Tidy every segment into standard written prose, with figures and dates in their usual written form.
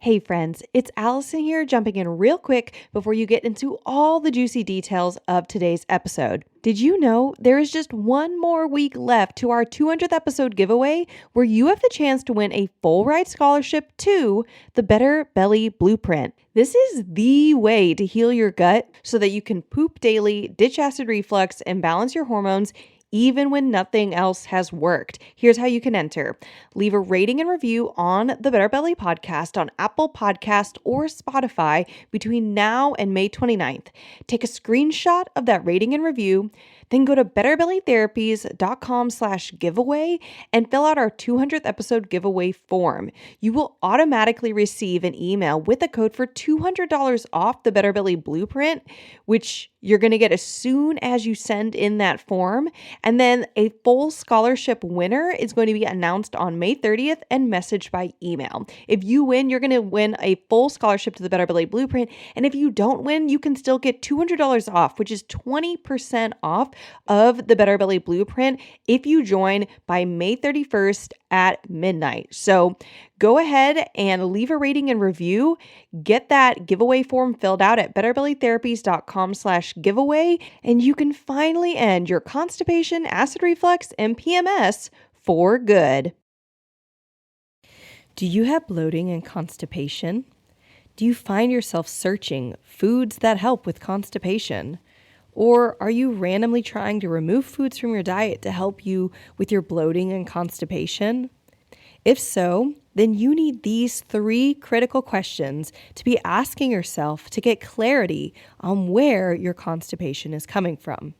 Hey friends, it's Allison here, jumping in real quick before you get into all the juicy details of today's episode. Did you know there is just one more week left to our 200th episode giveaway where you have the chance to win a full ride scholarship to the Better Belly Blueprint? This is the way to heal your gut so that you can poop daily, ditch acid reflux, and balance your hormones even when nothing else has worked. Here's how you can enter. Leave a rating and review on the Better Belly podcast on Apple Podcast or Spotify between now and May 29th. Take a screenshot of that rating and review, then go to betterbellytherapies.com/giveaway and fill out our 200th episode giveaway form. You will automatically receive an email with a code for $200 off the Better Belly Blueprint, which you're going to get as soon as you send in that form. And then a full scholarship winner is going to be announced on May 30th and messaged by email. If you win, you're going to win a full scholarship to the Better Belly Blueprint. And if you don't win, you can still get $200 off, which is 20% off of the Better Belly Blueprint if you join by May 31st at midnight. So go ahead and leave a rating and review. Get that giveaway form filled out at betterbellytherapies.com/giveaway, and you can finally end your constipation, acid reflux, and PMS for good. Do you have bloating and constipation? Do you find yourself searching foods that help with constipation? Or are you randomly trying to remove foods from your diet to help you with your bloating and constipation? If so, then you need these 3 critical questions to be asking yourself to get clarity on where your constipation is coming from.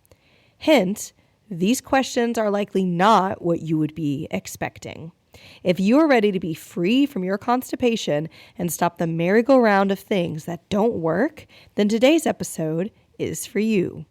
Hint, these questions are likely not what you would be expecting. If you are ready to be free from your constipation and stop the merry-go-round of things that don't work, then today's episode is for you.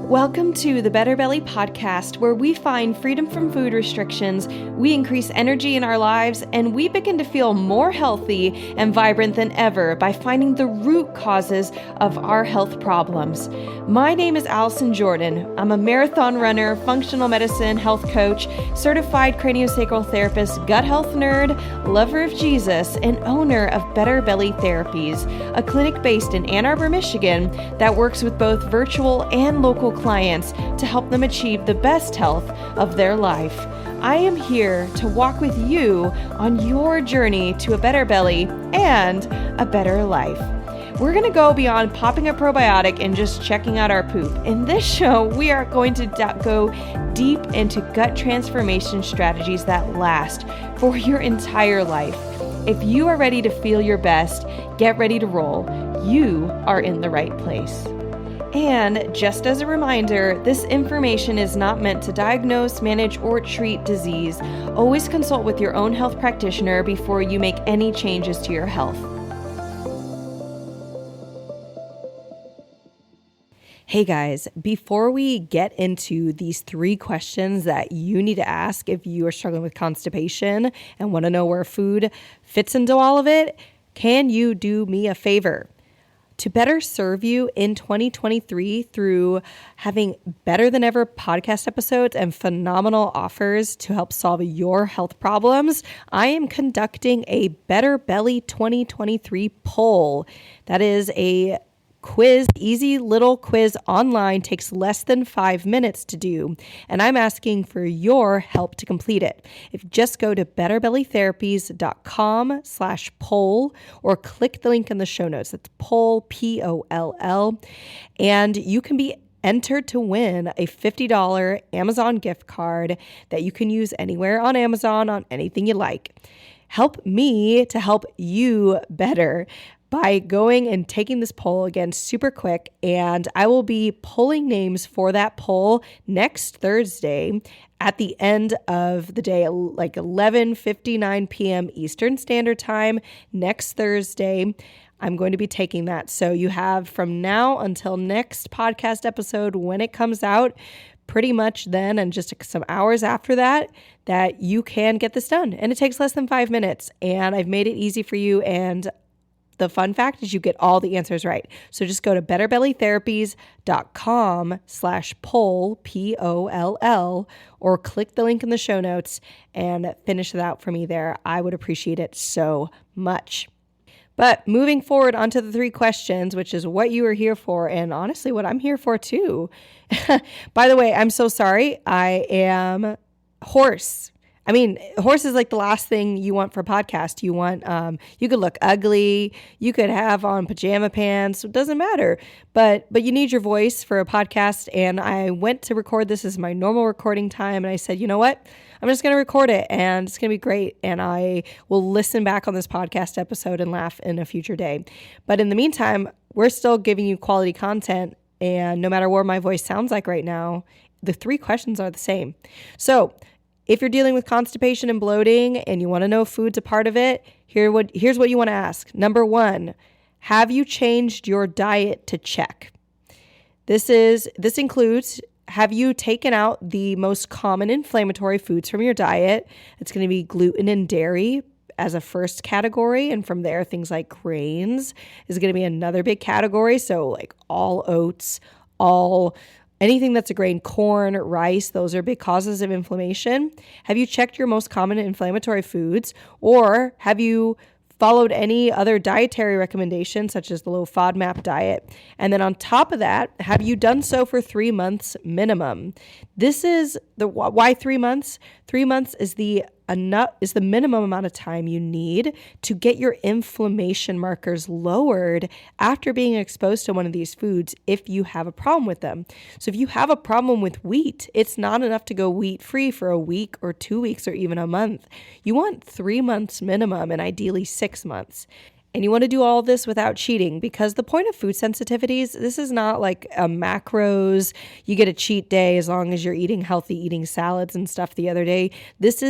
Welcome to the Better Belly podcast, where we find freedom from food restrictions, we increase energy in our lives, and we begin to feel more healthy and vibrant than ever by finding the root causes of our health problems. My name is Allison Jordan. I'm a marathon runner, functional medicine health coach, certified craniosacral therapist, gut health nerd, lover of Jesus, and owner of Better Belly Therapies, a clinic based in Ann Arbor, Michigan that works with both virtual and local clients to help them achieve the best health of their life. I am here to walk with you on your journey to a better belly and a better life. We're going to go beyond popping a probiotic and just checking out our poop. In this show, we are going to go deep into gut transformation strategies that last for your entire life. If you are ready to feel your best, get ready to roll. You are in the right place. And just as a reminder, this information is not meant to diagnose, manage, or treat disease. Always consult with your own health practitioner before you make any changes to your health. Hey guys, before we get into these 3 questions that you need to ask if you are struggling with constipation and want to know where food fits into all of it, can you do me a favor? To better serve you in 2023 through having better than ever podcast episodes and phenomenal offers to help solve your health problems, I am conducting a Better Belly 2023 poll. That is a quiz, easy little quiz online, takes less than 5 minutes to do, and I'm asking for your help to complete it. If just go to betterbellytherapies.com/poll or click the link in the show notes. That's poll, P-O-L-L, and you can be entered to win a $50 Amazon gift card that you can use anywhere on Amazon on anything you like. Help me to help you better by going and taking this poll again super quick, and I will be pulling names for that poll next Thursday at the end of the day, like 11:59 p.m. Eastern Standard Time next Thursday. I'm going to be taking that. So you have from now until next podcast episode when it comes out, pretty much then and just some hours after that you can get this done. And it takes less than 5 minutes, and I've made it easy for you, and the fun fact is you get all the answers right. So just go to betterbellytherapies.com/poll, Poll, or click the link in the show notes and finish it out for me there. I would appreciate it so much. But moving forward onto the 3 questions, which is what you are here for, and honestly, what I'm here for too. By the way, I'm so sorry. I am hoarse. I mean, horse is like the last thing you want for a podcast. You want, you could look ugly, you could have on pajama pants, it doesn't matter. But you need your voice for a podcast. And I went to record this as my normal recording time. And I said, you know what? I'm just going to record it and it's going to be great. And I will listen back on this podcast episode and laugh in a future day. But in the meantime, we're still giving you quality content. And no matter what my voice sounds like right now, the 3 questions are the same. So if you're dealing with constipation and bloating and you want to know if food's a part of it, here's what you want to ask. Number 1, have you changed your diet to check? This includes, have you taken out the most common inflammatory foods from your diet? It's going to be gluten and dairy as a first category. And from there, things like grains is going to be another big category. So like all oats, anything that's a grain, corn, rice, those are big causes of inflammation. Have you checked your most common inflammatory foods, or have you followed any other dietary recommendations such as the low FODMAP diet? And then on top of that, have you done so for 3 months minimum? This is why 3 months? 3 months is the minimum amount of time you need to get your inflammation markers lowered after being exposed to one of these foods if you have a problem with them. So if you have a problem with wheat, it's not enough to go wheat free for a week or 2 weeks or even a month. You want 3 months minimum and ideally 6 months. And you want to do all of this without cheating, because the point of food sensitivities, this is not like a macros, you get a cheat day as long as you're eating healthy, eating salads and stuff the other day. This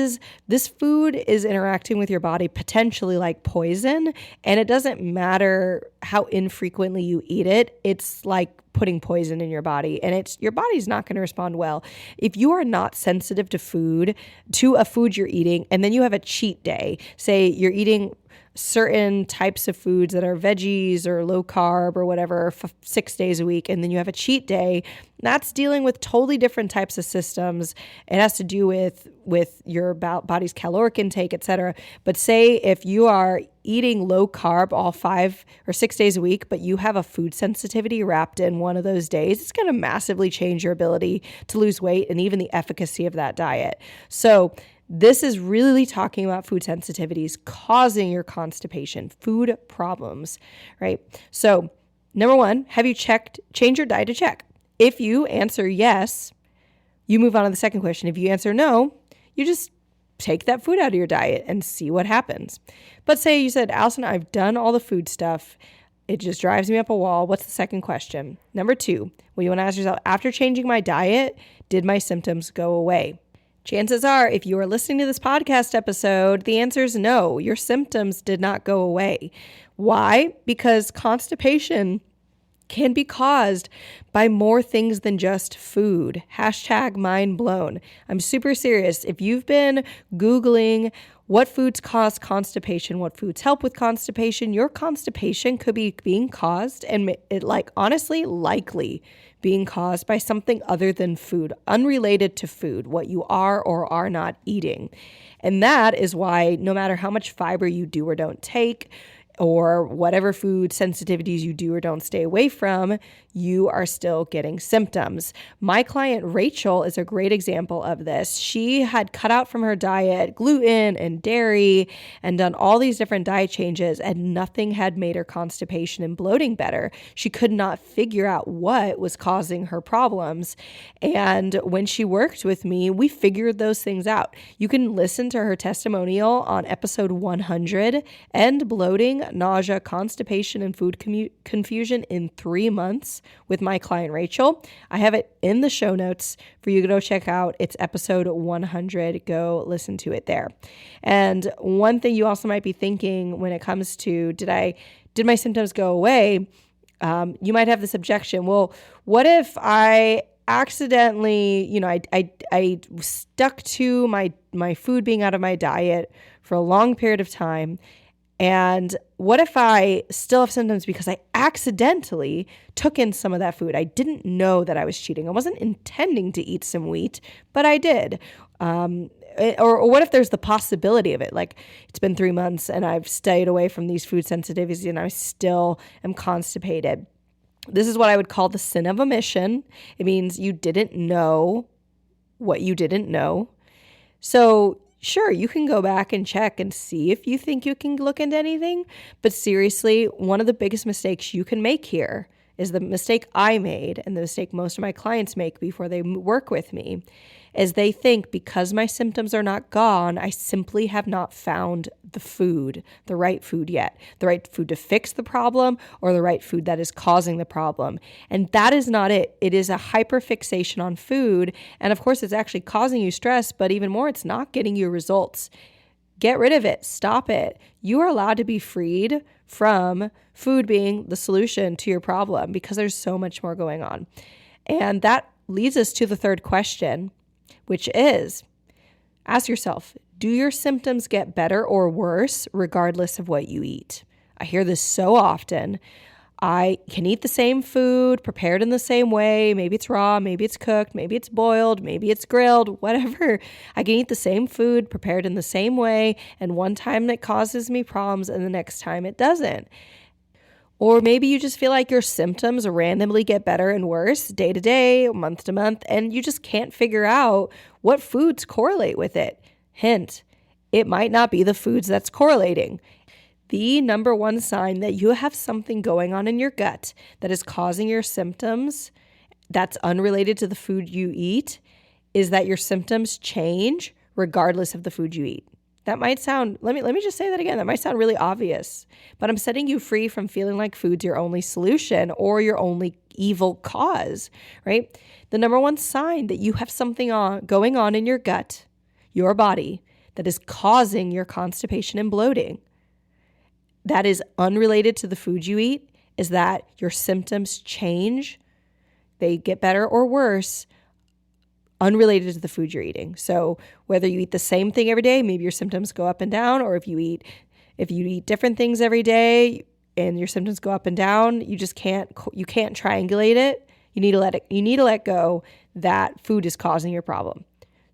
food is interacting with your body potentially like poison, and it doesn't matter how infrequently you eat it. It's like putting poison in your body, and your body's not going to respond well. If you are not sensitive to a food you're eating, and then you have a cheat day, say you're eating certain types of foods that are veggies or low carb or whatever 6 days a week, and then you have a cheat day, that's dealing with totally different types of systems. It has to do with your body's caloric intake, etc. But say if you are eating low carb all 5 or 6 days a week, but you have a food sensitivity wrapped in one of those days, it's going to massively change your ability to lose weight and even the efficacy of that diet. So this is really talking about food sensitivities causing your constipation, food problems, right? So number 1, have you change your diet to check? If you answer yes, you move on to the second question. If you answer no, you just take that food out of your diet and see what happens. But say you said, Allison, I've done all the food stuff. It just drives me up a wall. What's the second question? Number 2, well, you want to ask yourself, after changing my diet, did my symptoms go away? Chances are, if you are listening to this podcast episode, the answer is no. Your symptoms did not go away. Why? Because constipation can be caused by more things than just food. #mind blown. I'm super serious. If you've been Googling what foods cause constipation, what foods help with constipation, your constipation could be being caused, and honestly, likely being caused by something other than food, unrelated to food, what you are or are not eating. And that is why no matter how much fiber you do or don't take, or whatever food sensitivities you do or don't stay away from, you are still getting symptoms. My client Rachel is a great example of this. She had cut out from her diet gluten and dairy and done all these different diet changes, and nothing had made her constipation and bloating better. She could not figure out what was causing her problems. And when she worked with me, we figured those things out. You can listen to her testimonial on episode 100, End Bloating, Nausea, Constipation, and Food Confusion in 3 months with my client Rachel. I have it in the show notes for you to go check out. It's episode 100. Go listen to it there. And one thing you also might be thinking when it comes to did my symptoms go away? You might have this objection. Well, what if I accidentally, I stuck to my food being out of my diet for a long period of time, And what if I still have symptoms because I accidentally took in some of that food? I didn't know that I was cheating. I wasn't intending to eat some wheat, but I did. Or what if there's the possibility of it? Like, it's been 3 months and I've stayed away from these food sensitivities and I still am constipated. This is what I would call the sin of omission. It means you didn't know what you didn't know. So sure, you can go back and check and see if you think you can look into anything. But seriously, one of the biggest mistakes you can make here is the mistake I made and the mistake most of my clients make before they work with me, is they think because my symptoms are not gone, I simply have not found the right food yet, the right food to fix the problem or the right food that is causing the problem. And that is not it. It is a hyperfixation on food. And of course, it's actually causing you stress, but even more, it's not getting you results. Get rid of it. Stop it. You are allowed to be freed from food being the solution to your problem because there's so much more going on. And that leads us to the third question, which is, ask yourself, do your symptoms get better or worse regardless of what you eat? I hear this so often. I can eat the same food, prepared in the same way. Maybe it's raw, maybe it's cooked, maybe it's boiled, maybe it's grilled, whatever. I can eat the same food, prepared in the same way, and one time it causes me problems and the next time it doesn't. Or maybe you just feel like your symptoms randomly get better and worse day to day, month to month, and you just can't figure out what foods correlate with it. Hint, it might not be the foods that's correlating. The number one sign that you have something going on in your gut that is causing your symptoms that's unrelated to the food you eat is that your symptoms change regardless of the food you eat. That might sound, let me just say that again. That might sound really obvious, but I'm setting you free from feeling like food's your only solution or your only evil cause, right? The number one sign that you have something going on in your gut, your body, that is causing your constipation and bloating, that is unrelated to the food you eat, is that your symptoms change. They get better or worse unrelated to the food you're eating. So whether you eat the same thing every day, maybe your symptoms go up and down, or if you eat different things every day and your symptoms go up and down, you can't triangulate it. You need to let go that food is causing your problem.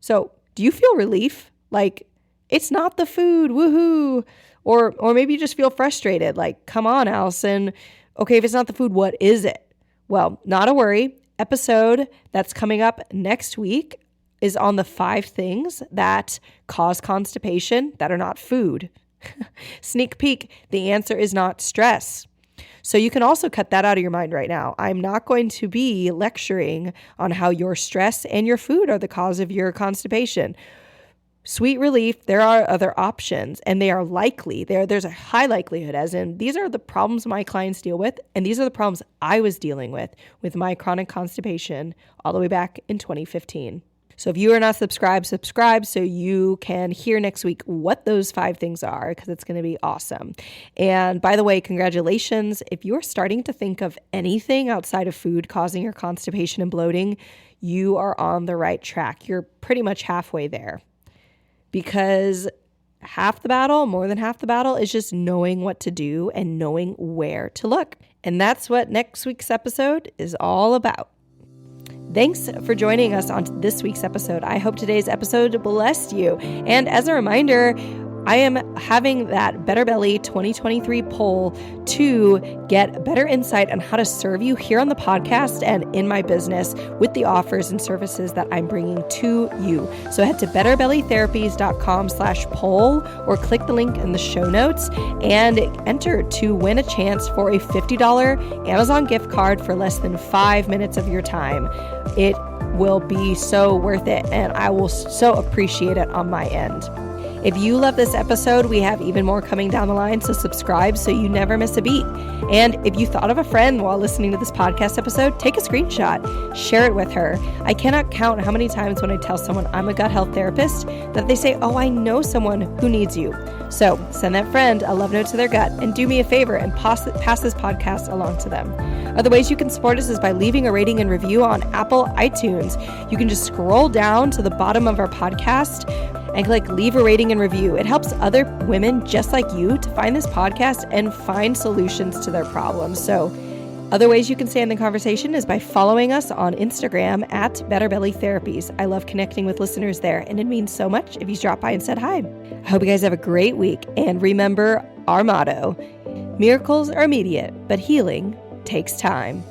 So do you feel relief? Like, it's not the food, woohoo. Or maybe you just feel frustrated, like, come on, Allison. Okay, if it's not the food, what is it? Well, not a worry. Episode that's coming up next week is on the 5 things that cause constipation that are not food. Sneak peek, the answer is not stress. So you can also cut that out of your mind right now. I'm not going to be lecturing on how your stress and your food are the cause of your constipation. Sweet relief, there are other options, and they are likely. There's a high likelihood, as in these are the problems my clients deal with, and these are the problems I was dealing with my chronic constipation all the way back in 2015. So if you are not subscribed so you can hear next week what those 5 things are, because it's going to be awesome. And by the way, congratulations. If you are starting to think of anything outside of food causing your constipation and bloating, you are on the right track. You're pretty much halfway there. Because more than half the battle is just knowing what to do and knowing where to look. And that's what next week's episode is all about. Thanks for joining us on this week's episode. I hope today's episode blessed you. And as a reminder, I am having that Better Belly 2023 poll to get better insight on how to serve you here on the podcast and in my business with the offers and services that I'm bringing to you. So head to betterbellytherapies.com/poll or click the link in the show notes and enter to win a chance for a $50 Amazon gift card for less than 5 minutes of your time. It will be so worth it, and I will so appreciate it on my end. If you love this episode, we have even more coming down the line, so subscribe so you never miss a beat. And if you thought of a friend while listening to this podcast episode, take a screenshot, share it with her. I cannot count how many times when I tell someone I'm a gut health therapist that they say, oh, I know someone who needs you. So send that friend a love note to their gut and do me a favor and pass this podcast along to them. Other ways you can support us is by leaving a rating and review on Apple iTunes. You can just scroll down to the bottom of our podcast and click leave a rating and review. It helps other women just like you to find this podcast and find solutions to their problems. So other ways you can stay in the conversation is by following us on Instagram at Better Belly Therapies. I love connecting with listeners there, and it means so much if you drop by and said hi. I hope you guys have a great week, and remember our motto: miracles are immediate, but healing takes time.